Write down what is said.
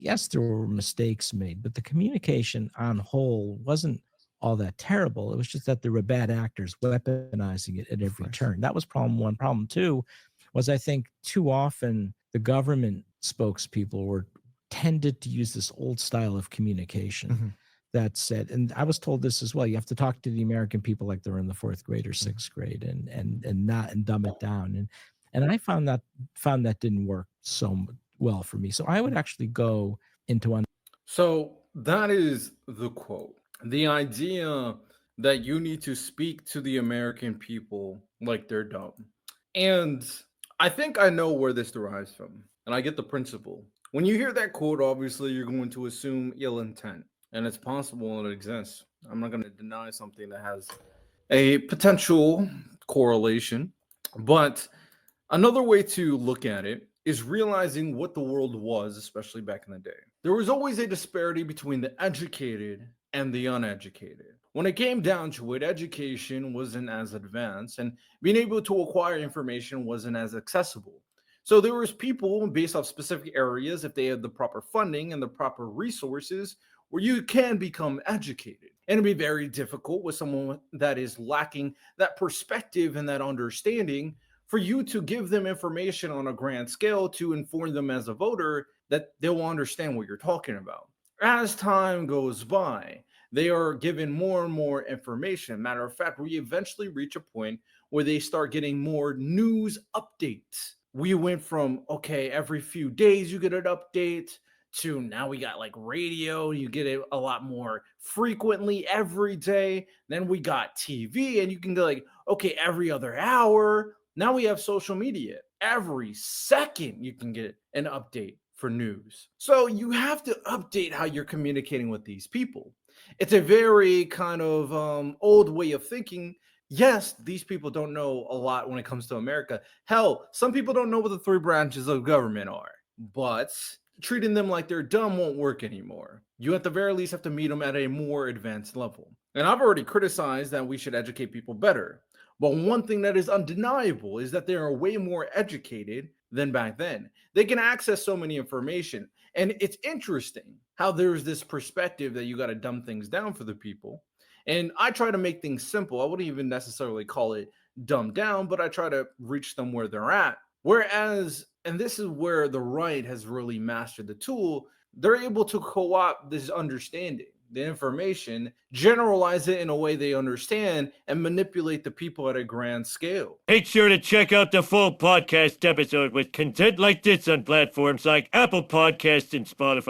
yes, there were mistakes made, but the communication on whole wasn't all that terrible. It was just that there were bad actors weaponizing it at every Fresh. turn. That was problem one. Problem two was, I think, too often the government spokespeople were tended to use this old style of communication Mhm. that said, and I was told this as well, you have to talk to the American people like they're in the fourth grade or Mhm. sixth grade, and not and dumb it down. And I found that didn't work well for me. So I would actually go into one. So that is the quote. The idea that you need to speak to the American people like they're dumb. And I think I know where this derives from, and I get the principle. When you hear that quote, obviously you're going to assume ill intent, and it's possible it exists. I'm not going to deny something that has a potential correlation, but another way to look at it is realizing what the world was, especially back in the day. There was always a disparity between the educated and the uneducated. When it came down to it, education wasn't as advanced and being able to acquire information wasn't as accessible. So there was people based off specific areas, if they had the proper funding and the proper resources, where you can become educated. And it'd be very difficult with someone that is lacking that perspective and that understanding for you to give them information on a grand scale to inform them as a voter that they'll understand what you're talking about. As time goes by, they are given more and more information. Matter of fact, we eventually reach a point where they start getting more news updates. We went from, okay, every few days you get an update, to now we got like radio, you get it a lot more frequently every day. Then we got TV, and you can go like, okay, every other hour. Now we have social media. Every second you can get an update for news. So you have to update how you're communicating with these people. It's a very kind of old way of thinking. Yes, these people don't know a lot when it comes to America. Hell, some people don't know what the three branches of government are. But treating them like they're dumb won't work anymore. You at the very least have to meet them at a more advanced level. And I've already criticized that we should educate people better. But one thing that is undeniable is that they are way more educated than back then. They can access so many information. And it's interesting how there's this perspective that you got to dumb things down for the people. And I try to make things simple. I wouldn't even necessarily call it dumb down, but I try to reach them where they're at. Whereas, and this is where the right has really mastered the tool, they're able to co opt this understanding, the information, generalize it in a way they understand, and manipulate the people at a grand scale. Make sure to check out the full podcast episode with content like this on platforms like Apple Podcasts and Spotify.